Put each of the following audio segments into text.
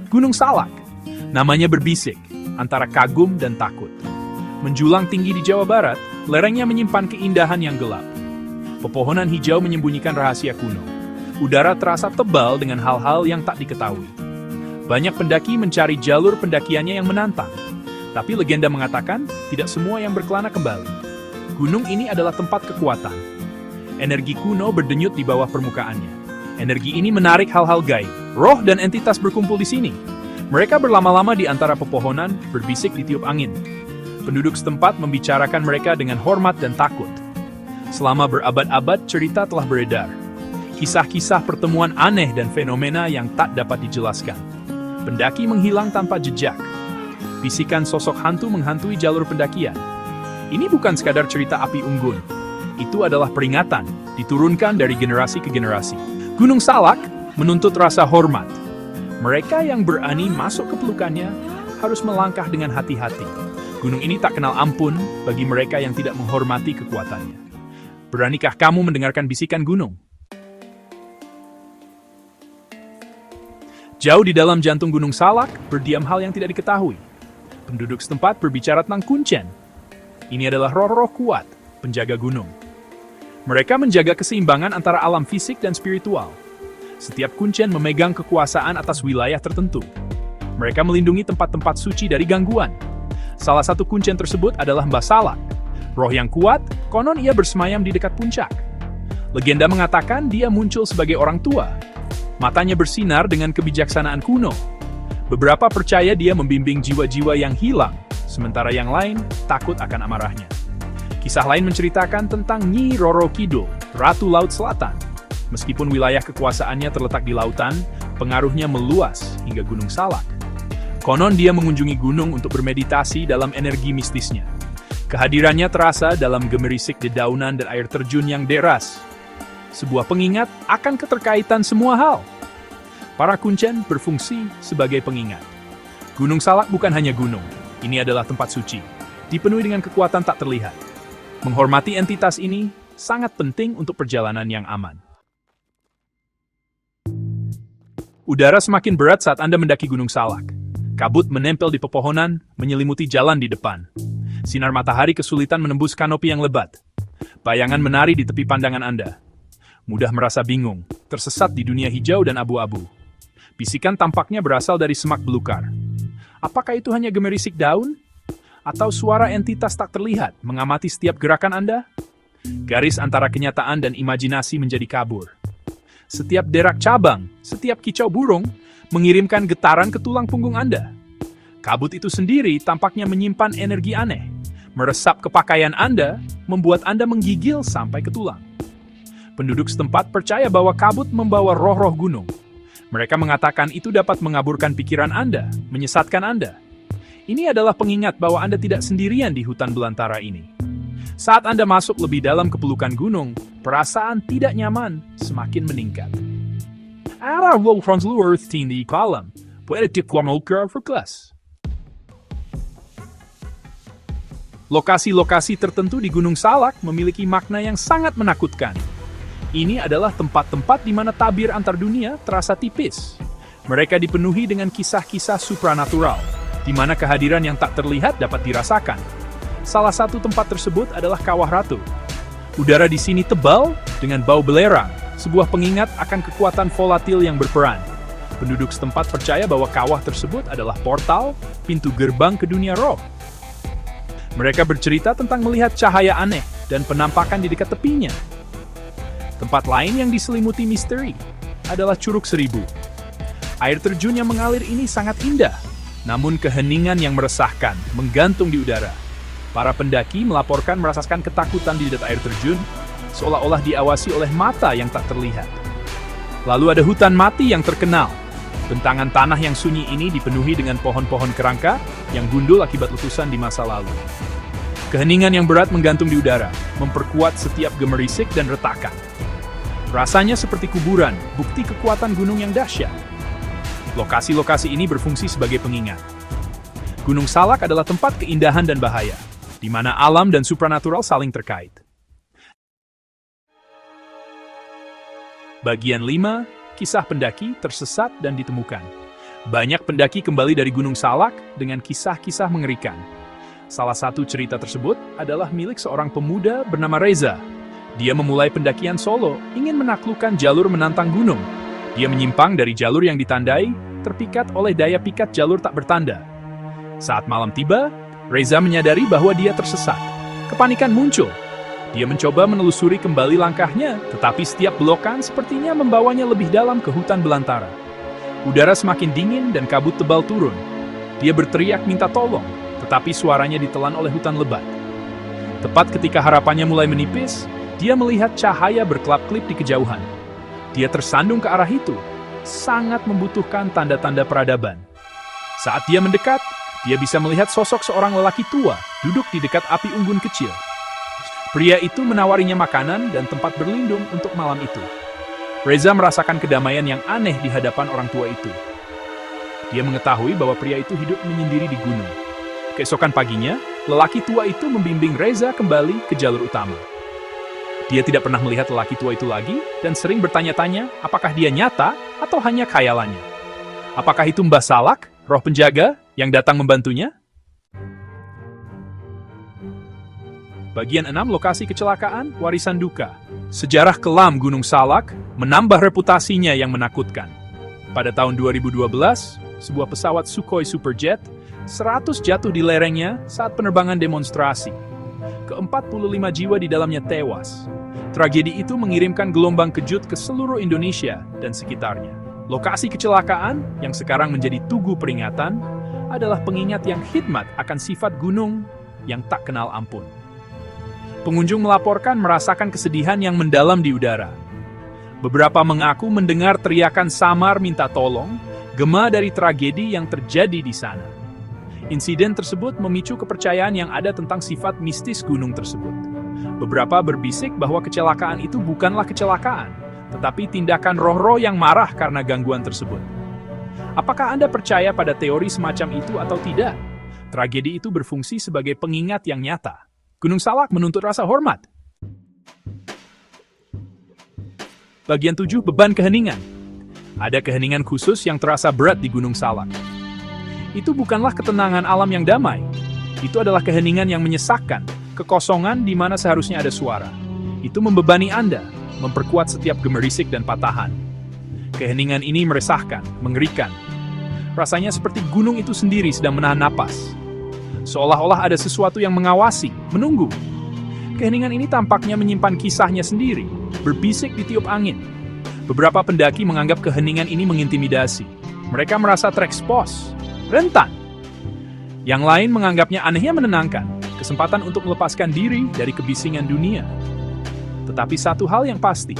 Gunung Salak. Namanya berbisik, antara kagum dan takut. Menjulang tinggi di Jawa Barat, lerengnya menyimpan keindahan yang gelap. Pepohonan hijau menyembunyikan rahasia kuno. Udara terasa tebal dengan hal-hal yang tak diketahui. Banyak pendaki mencari jalur pendakiannya yang menantang. Tapi legenda mengatakan, tidak semua yang berkelana kembali. Gunung ini adalah tempat kekuatan. Energi kuno berdenyut di bawah permukaannya. Energi ini menarik hal-hal gaib. Roh dan entitas berkumpul di sini. Mereka berlama-lama di antara pepohonan, berbisik di tiup angin. Penduduk setempat membicarakan mereka dengan hormat dan takut. Selama berabad-abad, cerita telah beredar. Kisah-kisah pertemuan aneh dan fenomena yang tak dapat dijelaskan. Pendaki menghilang tanpa jejak. Bisikan sosok hantu menghantui jalur pendakian. Ini bukan sekadar cerita api unggun. Itu adalah peringatan, diturunkan dari generasi ke generasi. Gunung Salak menuntut rasa hormat. Mereka yang berani masuk ke pelukannya harus melangkah dengan hati-hati. Gunung ini tak kenal ampun bagi mereka yang tidak menghormati kekuatannya. Beranikah kamu mendengarkan bisikan gunung? Jauh di dalam jantung Gunung Salak, berdiam hal yang tidak diketahui. Penduduk setempat berbicara tentang kuncen. Ini adalah roh-roh kuat, penjaga gunung. Mereka menjaga keseimbangan antara alam fisik dan spiritual. Setiap kuncen memegang kekuasaan atas wilayah tertentu. Mereka melindungi tempat-tempat suci dari gangguan. Salah satu kuncen tersebut adalah Mbah Salak. Roh yang kuat, konon ia bersemayam di dekat puncak. Legenda mengatakan dia muncul sebagai orang tua. Matanya bersinar dengan kebijaksanaan kuno. Beberapa percaya dia membimbing jiwa-jiwa yang hilang, sementara yang lain takut akan amarahnya. Kisah lain menceritakan tentang Nyi Roro Kidul, Ratu Laut Selatan. Meskipun wilayah kekuasaannya terletak di lautan, pengaruhnya meluas hingga Gunung Salak. Konon dia mengunjungi gunung untuk bermeditasi dalam energi mistisnya. Kehadirannya terasa dalam gemerisik dedaunan dan air terjun yang deras. Sebuah pengingat akan keterkaitan semua hal. Para kuncen berfungsi sebagai pengingat. Gunung Salak bukan hanya gunung, ini adalah tempat suci, dipenuhi dengan kekuatan tak terlihat. Menghormati entitas ini sangat penting untuk perjalanan yang aman. Udara semakin berat saat Anda mendaki Gunung Salak. Kabut menempel di pepohonan, menyelimuti jalan di depan. Sinar matahari kesulitan menembus kanopi yang lebat. Bayangan menari di tepi pandangan Anda. Mudah merasa bingung, tersesat di dunia hijau dan abu-abu. Bisikan tampaknya berasal dari semak belukar. Apakah itu hanya gemerisik daun? Atau suara entitas tak terlihat mengamati setiap gerakan Anda? Garis antara kenyataan dan imajinasi menjadi kabur. Setiap derak cabang, setiap kicau burung, mengirimkan getaran ke tulang punggung Anda. Kabut itu sendiri tampaknya menyimpan energi aneh. Meresap ke pakaian Anda, membuat Anda menggigil sampai ke tulang. Penduduk setempat percaya bahwa kabut membawa roh-roh gunung. Mereka mengatakan itu dapat mengaburkan pikiran Anda, menyesatkan Anda. Ini adalah pengingat bahwa Anda tidak sendirian di hutan belantara ini. Saat Anda masuk lebih dalam ke pelukan gunung, perasaan tidak nyaman semakin meningkat. Alla will transluer di kolam, puede diplomoker for class. Lokasi-lokasi tertentu di Gunung Salak memiliki makna yang sangat menakutkan. Ini adalah tempat-tempat di mana tabir antar dunia terasa tipis. Mereka dipenuhi dengan kisah-kisah supranatural, di mana kehadiran yang tak terlihat dapat dirasakan. Salah satu tempat tersebut adalah Kawah Ratu. Udara di sini tebal dengan bau belerang, sebuah pengingat akan kekuatan volatil yang berperan. Penduduk setempat percaya bahwa kawah tersebut adalah portal, pintu gerbang ke dunia roh. Mereka bercerita tentang melihat cahaya aneh dan penampakan di dekat tepinya. Tempat lain yang diselimuti misteri adalah Curug Seribu. Air terjun yang mengalir ini sangat indah, namun keheningan yang meresahkan menggantung di udara. Para pendaki melaporkan merasakan ketakutan di dekat air terjun, seolah-olah diawasi oleh mata yang tak terlihat. Lalu ada hutan mati yang terkenal. Bentangan tanah yang sunyi ini dipenuhi dengan pohon-pohon kerangka yang gundul akibat letusan di masa lalu. Keheningan yang berat menggantung di udara, memperkuat setiap gemerisik dan retakan. Rasanya seperti kuburan, bukti kekuatan gunung yang dahsyat. Lokasi-lokasi ini berfungsi sebagai pengingat. Gunung Salak adalah tempat keindahan dan bahaya, di mana alam dan supranatural saling terkait. Bagian 5, kisah pendaki tersesat dan ditemukan. Banyak pendaki kembali dari Gunung Salak dengan kisah-kisah mengerikan. Salah satu cerita tersebut adalah milik seorang pemuda bernama Reza. Dia memulai pendakian solo, ingin menaklukkan jalur menantang gunung. Dia menyimpang dari jalur yang ditandai, terpikat oleh daya pikat jalur tak bertanda. Saat malam tiba, Reza menyadari bahwa dia tersesat. Kepanikan muncul. Dia mencoba menelusuri kembali langkahnya, tetapi setiap belokan sepertinya membawanya lebih dalam ke hutan belantara. Udara semakin dingin dan kabut tebal turun. Dia berteriak minta tolong, tetapi suaranya ditelan oleh hutan lebat. Tepat ketika harapannya mulai menipis, dia melihat cahaya berkelap-kelip di kejauhan. Dia tersandung ke arah itu, sangat membutuhkan tanda-tanda peradaban. Saat dia mendekat, dia bisa melihat sosok seorang lelaki tua duduk di dekat api unggun kecil. Pria itu menawarinya makanan dan tempat berlindung untuk malam itu. Reza merasakan kedamaian yang aneh di hadapan orang tua itu. Dia mengetahui bahwa pria itu hidup menyendiri di gunung. Keesokan paginya, lelaki tua itu membimbing Reza kembali ke jalur utama. Dia tidak pernah melihat lelaki tua itu lagi dan sering bertanya-tanya apakah dia nyata atau hanya khayalannya. Apakah itu Mbah Salak, roh penjaga, yang datang membantunya? Bagian 6 lokasi kecelakaan, warisan duka. Sejarah kelam Gunung Salak menambah reputasinya yang menakutkan. Pada tahun 2012, sebuah pesawat Sukhoi Superjet 100 jatuh di lerengnya saat penerbangan demonstrasi. Ke-45 jiwa di dalamnya tewas. Tragedi itu mengirimkan gelombang kejut ke seluruh Indonesia dan sekitarnya. Lokasi kecelakaan, yang sekarang menjadi tugu peringatan, adalah pengingat yang khidmat akan sifat gunung yang tak kenal ampun. Pengunjung melaporkan merasakan kesedihan yang mendalam di udara. Beberapa mengaku mendengar teriakan samar minta tolong, gema dari tragedi yang terjadi di sana. Insiden tersebut memicu kepercayaan yang ada tentang sifat mistis gunung tersebut. Beberapa berbisik bahwa kecelakaan itu bukanlah kecelakaan, tetapi tindakan roh-roh yang marah karena gangguan tersebut. Apakah Anda percaya pada teori semacam itu atau tidak? Tragedi itu berfungsi sebagai pengingat yang nyata. Gunung Salak menuntut rasa hormat. Bagian 7, beban keheningan. Ada keheningan khusus yang terasa berat di Gunung Salak. Itu bukanlah ketenangan alam yang damai. Itu adalah keheningan yang menyesakkan, kekosongan di mana seharusnya ada suara. Itu membebani Anda, memperkuat setiap gemerisik dan patahan. Keheningan ini meresahkan, mengerikan. Rasanya seperti gunung itu sendiri sedang menahan napas. Seolah-olah ada sesuatu yang mengawasi, menunggu. Keheningan ini tampaknya menyimpan kisahnya sendiri, berbisik di tiup angin. Beberapa pendaki menganggap keheningan ini mengintimidasi. Mereka merasa terekspos, rentan. Yang lain menganggapnya anehnya menenangkan, kesempatan untuk melepaskan diri dari kebisingan dunia. Tetapi satu hal yang pasti,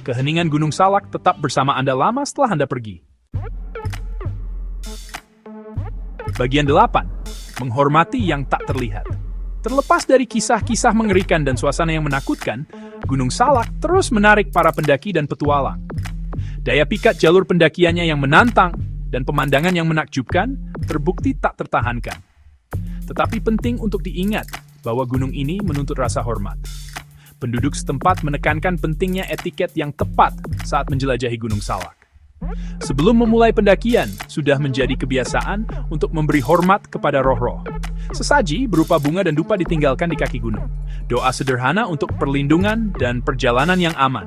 keheningan Gunung Salak tetap bersama Anda lama setelah Anda pergi. Bagian 8. Menghormati yang tak terlihat. Terlepas dari kisah-kisah mengerikan dan suasana yang menakutkan, Gunung Salak terus menarik para pendaki dan petualang. Daya pikat jalur pendakiannya yang menantang dan pemandangan yang menakjubkan terbukti tak tertahankan. Tetapi penting untuk diingat bahwa gunung ini menuntut rasa hormat. Penduduk setempat menekankan pentingnya etiket yang tepat saat menjelajahi Gunung Salak. Sebelum memulai pendakian, sudah menjadi kebiasaan untuk memberi hormat kepada roh-roh. Sesaji berupa bunga dan dupa ditinggalkan di kaki gunung. Doa sederhana untuk perlindungan dan perjalanan yang aman.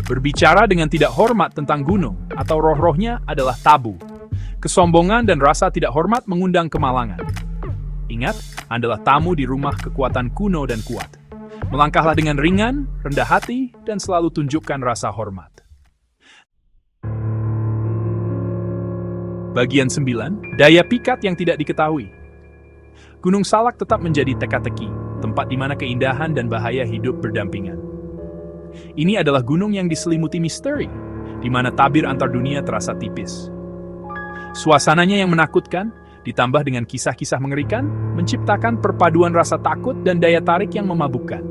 Berbicara dengan tidak hormat tentang gunung atau roh-rohnya adalah tabu. Kesombongan dan rasa tidak hormat mengundang kemalangan. Ingat, Anda adalah tamu di rumah kekuatan kuno dan kuat. Melangkahlah dengan ringan, rendah hati, dan selalu tunjukkan rasa hormat. Bagian 9, daya pikat yang tidak diketahui. Gunung Salak tetap menjadi teka-teki, tempat di mana keindahan dan bahaya hidup berdampingan. Ini adalah gunung yang diselimuti misteri, di mana tabir antar dunia terasa tipis. Suasananya yang menakutkan, ditambah dengan kisah-kisah mengerikan, menciptakan perpaduan rasa takut dan daya tarik yang memabukkan.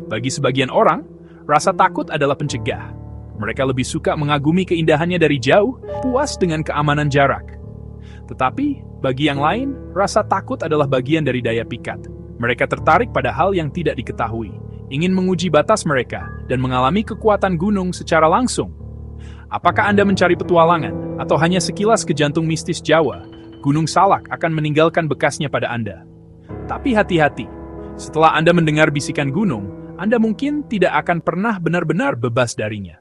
Bagi sebagian orang, rasa takut adalah pencegah. Mereka lebih suka mengagumi keindahannya dari jauh, puas dengan keamanan jarak. Tetapi, bagi yang lain, rasa takut adalah bagian dari daya pikat. Mereka tertarik pada hal yang tidak diketahui, ingin menguji batas mereka, dan mengalami kekuatan gunung secara langsung. Apakah Anda mencari petualangan, atau hanya sekilas ke jantung mistis Jawa? Gunung Salak akan meninggalkan bekasnya pada Anda. Tapi hati-hati, setelah Anda mendengar bisikan gunung, Anda mungkin tidak akan pernah benar-benar bebas darinya.